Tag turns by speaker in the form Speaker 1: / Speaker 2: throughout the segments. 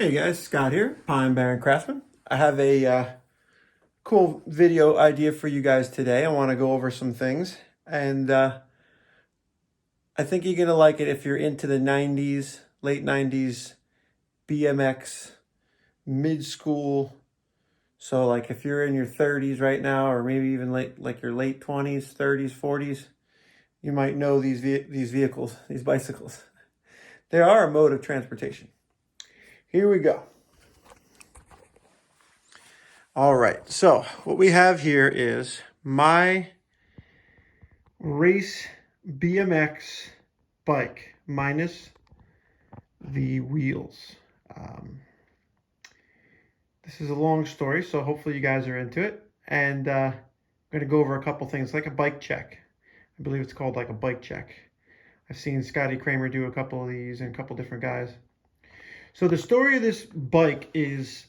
Speaker 1: Hey guys, Scott here, Pine Barren Craftsman. I have a cool video idea for you guys today. I want to go over some things, and I think you're gonna like it if you're into the '90s, late '90s BMX mid school. So like if you're in your 30s right now, or maybe even like your late 20s, 30s, 40s, you might know these vehicles, these bicycles. They are a mode of transportation. Here we go. All right, so what we have here is my race BMX bike minus the wheels. This is a long story, so hopefully you guys are into it. And I'm going to go over a couple things, like a bike check. I believe it's called like a bike check. I've seen Scotty Kramer do a couple of these and a couple different guys. So the story of this bike is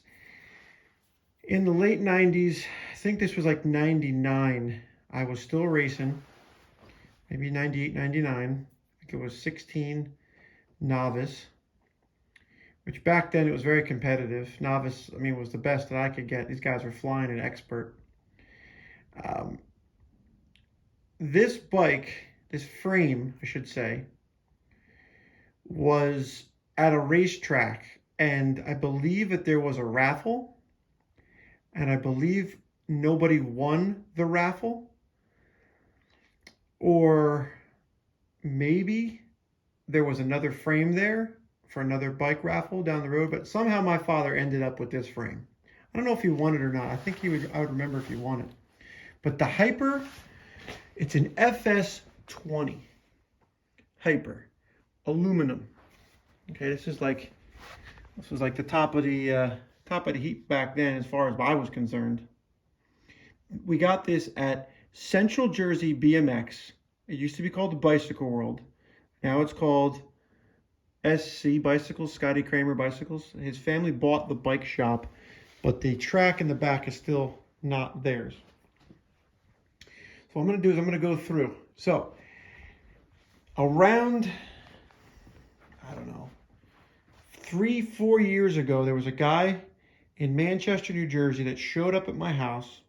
Speaker 1: in the late 90s, I think this was like 99, I was still racing, maybe 98, 99. I think it was 16 novice, which back then it was very competitive. Novice, I mean, was the best that I could get. These guys were flying an expert. This bike, this frame, I should say, was at a racetrack, and I believe that there was a raffle, and I believe nobody won the raffle, or maybe there was another frame there for another bike raffle down the road, but somehow my father ended up with this frame. I don't know if he won it or not. I think I would remember if he won it. But the Hyper, it's an FS20 Hyper, aluminum. Okay, this was like the top of the heap back then, as far as I was concerned. We got this at Central Jersey BMX. It used to be called the Bicycle World. Now it's called SC Bicycles, Scotty Kramer Bicycles. His family bought the bike shop, but the track in the back is still not theirs. So what I'm going to do is I'm going to go through. So around, I don't know, 3-4 years ago, there was a guy in Manchester, New Jersey that showed up at my house,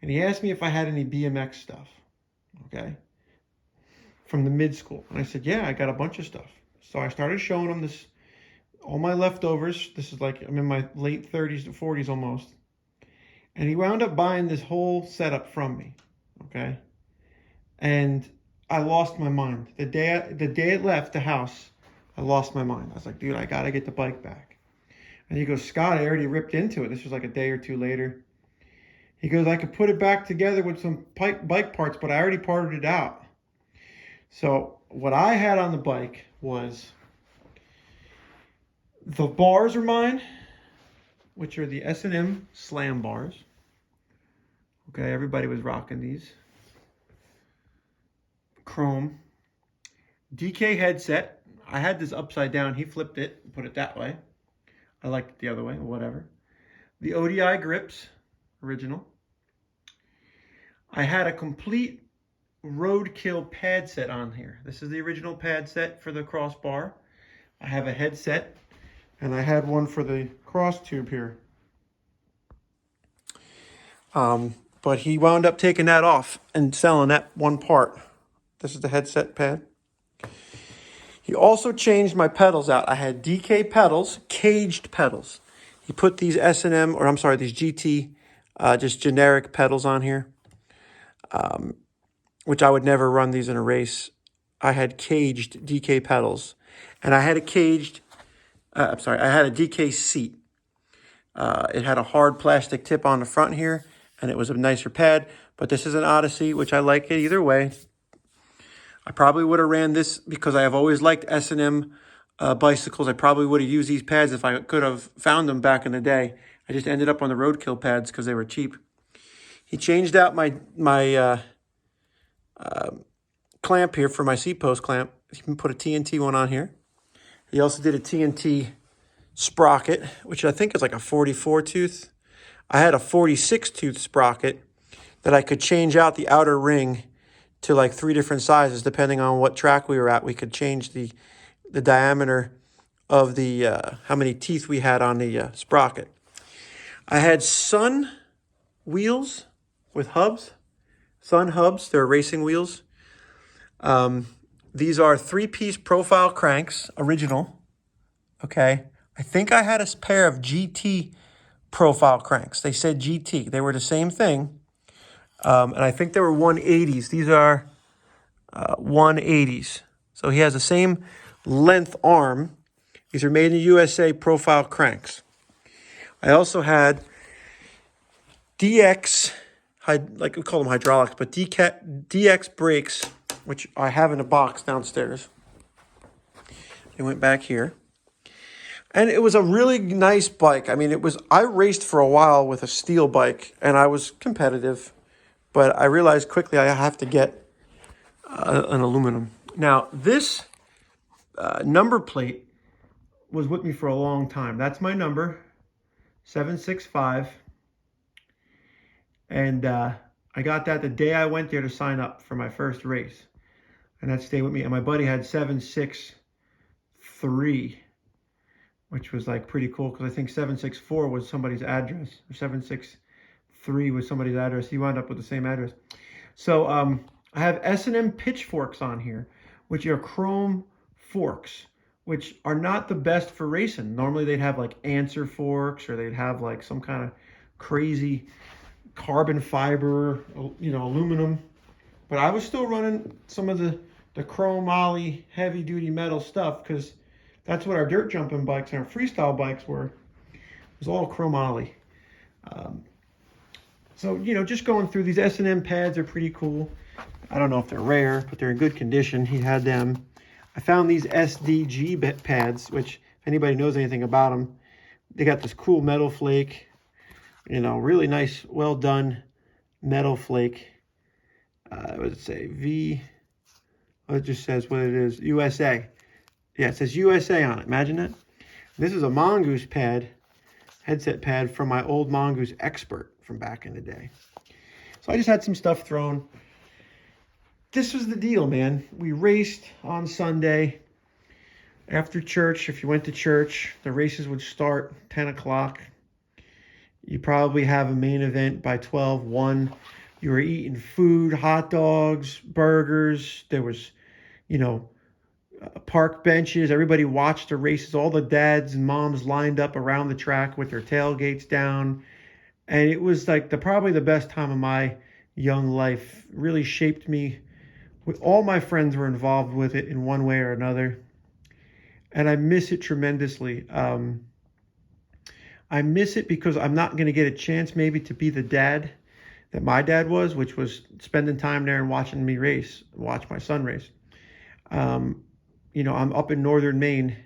Speaker 1: and he asked me if I had any BMX stuff, okay, from the mid school. And I said, yeah, I got a bunch of stuff. So I started showing him this, all my leftovers. This is like, I'm in my late 30s to 40s almost. And he wound up buying this whole setup from me, okay? And I lost my mind. The day it left the house, I lost my mind. I was like, dude, I got to get the bike back. And he goes, Scott, I already ripped into it. This was like a day or two later. He goes, I could put it back together with some bike parts, but I already parted it out. So what I had on the bike was the bars are mine, which are the S&M Slam bars. Okay, everybody was rocking these. Chrome. DK headset. I had this upside down. He flipped it, put it that way. I liked it the other way, whatever. The ODI grips, original. I had a complete roadkill pad set on here. This is the original pad set for the crossbar. I have a headset, and I had one for the cross tube here. But he wound up taking that off and selling that one part. This is the headset pad. He also changed my pedals out. I had DK pedals, caged pedals. He put these S&M, or I'm sorry, these GT, just generic pedals on here, which I would never run these in a race. I had caged DK pedals, and I had a caged, I had a DK seat. It had a hard plastic tip on the front here, and it was a nicer pad, but this is an Odyssey, which I like it either way. I probably would have ran this because I have always liked S&M bicycles. I probably would have used these pads if I could have found them back in the day. I just ended up on the roadkill pads because they were cheap. He changed out my clamp here for my seat post clamp. He can put a TNT one on here. He also did a TNT sprocket, which I think is like a 44 tooth. I had a 46 tooth sprocket that I could change out the outer ring to like 3 different sizes depending on what track we were at. We could change the diameter of the how many teeth we had on the sprocket. I had Sun wheels with hubs. Sun hubs, they're racing wheels. These are 3-piece profile cranks, original. Okay. I think I had a pair of GT profile cranks. They said GT. They were the same thing. And I think they were 180s. These are 180s. So he has the same length arm. These are made in the USA profile cranks. I also had DX, like we call them hydraulics, but DX brakes, which I have in a box downstairs. They went back here. And it was a really nice bike. I mean, I raced for a while with a steel bike, and I was competitive, but I realized quickly I have to get an aluminum. Now, this number plate was with me for a long time. That's my number, 765. And I got that the day I went there to sign up for my first race. And that stayed with me. And my buddy had 763, which was like pretty cool because I think 764 was somebody's address, or 763 was somebody's address. He wound up with the same address. So I have S&M pitchforks on here, which are chrome forks, which are not the best for racing. Normally they'd have like Answer forks, or they'd have like some kind of crazy carbon fiber, aluminum. But I was still running some of the chromoly heavy duty metal stuff because that's what our dirt jumping bikes and our freestyle bikes were. It was all chromoly. So, just going through these S&M pads are pretty cool. I don't know if they're rare, but they're in good condition. He had them. I found these SDG pads, which if anybody knows anything about them, they got this cool metal flake, really nice, well done metal flake. What does it say? It just says what it is, USA. Yeah, it says USA on it. Imagine that. This is a Mongoose pad, headset pad from my old Mongoose Expert from back in the day. So I just had some stuff thrown. This was the deal, man. We raced on Sunday. After church, if you went to church, the races would start 10 o'clock. You probably have a main event by 12, 1. You were eating food, hot dogs, burgers. There was, park benches. Everybody watched the races. All the dads and moms lined up around the track with their tailgates down. And it was like probably the best time of my young life. Really shaped me. All my friends were involved with it in one way or another. And I miss it tremendously. I miss it because I'm not going to get a chance maybe to be the dad that my dad was, which was spending time there and watching me watch my son race. I'm up in northern Maine.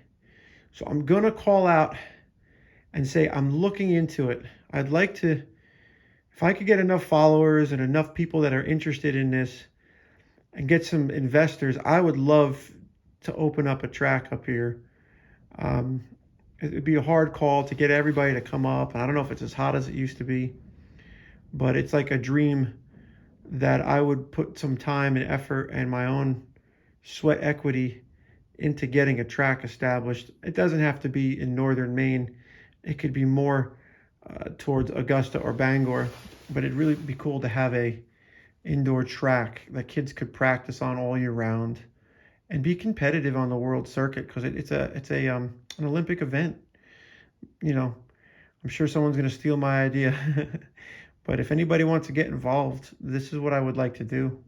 Speaker 1: So I'm going to call out and say I'm looking into it. I'd like to, if I could get enough followers and enough people that are interested in this and get some investors, I would love to open up a track up here. It would be a hard call to get everybody to come up. And I don't know if it's as hot as it used to be, but it's like a dream that I would put some time and effort and my own sweat equity into getting a track established. It doesn't have to be in northern Maine. It could be more towards Augusta or Bangor, but it'd really be cool to have a indoor track that kids could practice on all year round and be competitive on the world circuit, because it's an Olympic event. I'm sure someone's going to steal my idea, but if anybody wants to get involved, this is what I would like to do.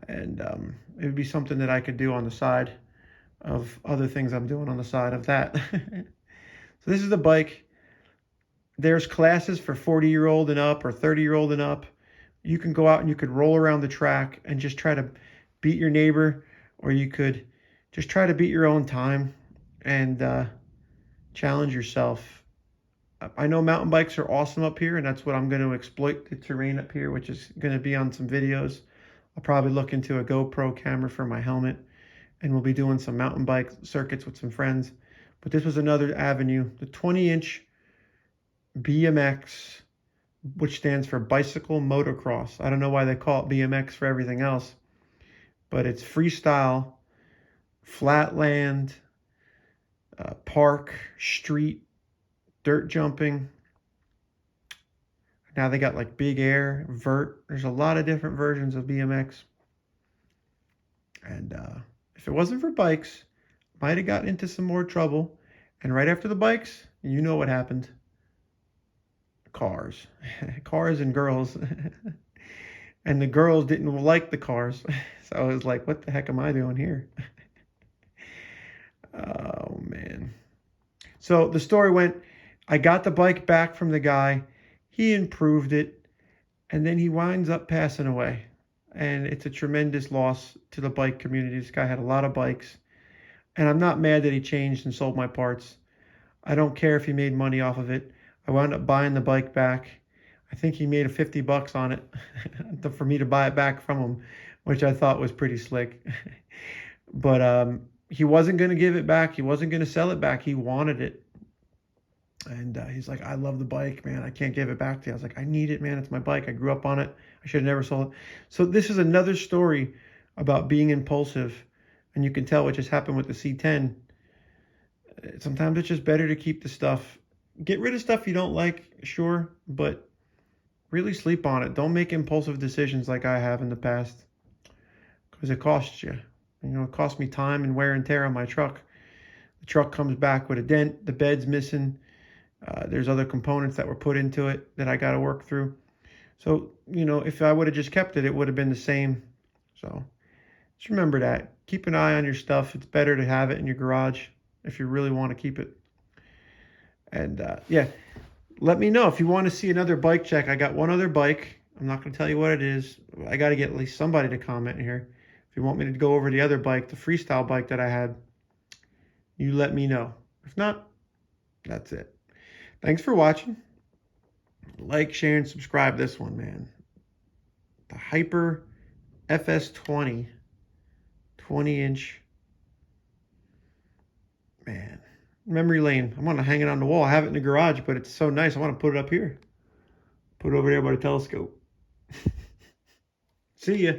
Speaker 1: And it would be something that I could do on the side of other things I'm doing on the side of that. So this is the bike. There's classes for 40-year-old and up or 30-year-old and up. You can go out and you could roll around the track and just try to beat your neighbor, or you could just try to beat your own time and challenge yourself. I know mountain bikes are awesome up here, and that's what I'm going to exploit the terrain up here, which is going to be on some videos. I'll probably look into a GoPro camera for my helmet, and we'll be doing some mountain bike circuits with some friends. But this was another avenue, the 20-inch BMX, which stands for bicycle motocross. I don't know why they call it BMX for everything else, but it's freestyle, flatland, park, street, dirt jumping. Now they got like big air, vert. There's a lot of different versions of BMX. And if it wasn't for bikes, might have gotten into some more trouble. And right after the bikes, you know what happened. Cars. Cars and girls. And the girls didn't like the cars. So I was like, what the heck am I doing here? Oh, man. So the story went, I got the bike back from the guy. He improved it. And then he winds up passing away. And it's a tremendous loss to the bike community. This guy had a lot of bikes. And I'm not mad that he changed and sold my parts. I don't care if he made money off of it. I wound up buying the bike back. I think he made $50 on it for me to buy it back from him, which I thought was pretty slick. But he wasn't going to give it back. He wasn't going to sell it back. He wanted it. And he's like, I love the bike, man. I can't give it back to you. I was like, I need it, man. It's my bike. I grew up on it. I should have never sold it. So this is another story about being impulsive. And you can tell what just happened with the C10. Sometimes it's just better to keep the stuff. Get rid of stuff you don't like, sure, but really sleep on it. Don't make impulsive decisions like I have in the past, because it costs you. You know, it cost me time and wear and tear on my truck. The truck comes back with a dent. The bed's missing. There's other components that were put into it that I got to work through. So, you know, if I would have just kept it, it would have been the same. So just remember that. Keep an eye on your stuff. It's better to have it in your garage if you really want to keep it. And yeah, let me know if you want to see another bike check. I got one other bike. I'm not going to tell you what it is. I got to get at least somebody to comment here. If you want me to go over the other bike, the freestyle bike that I had, you let me know. If not, that's it. Thanks for watching. Like, share, and subscribe this one, man. The Hyper FS20 20-inch. Man. Memory lane. I want to hang it on the wall. I have it in the garage, but it's so nice. I want to put it up here. Put it over there by the telescope. See ya.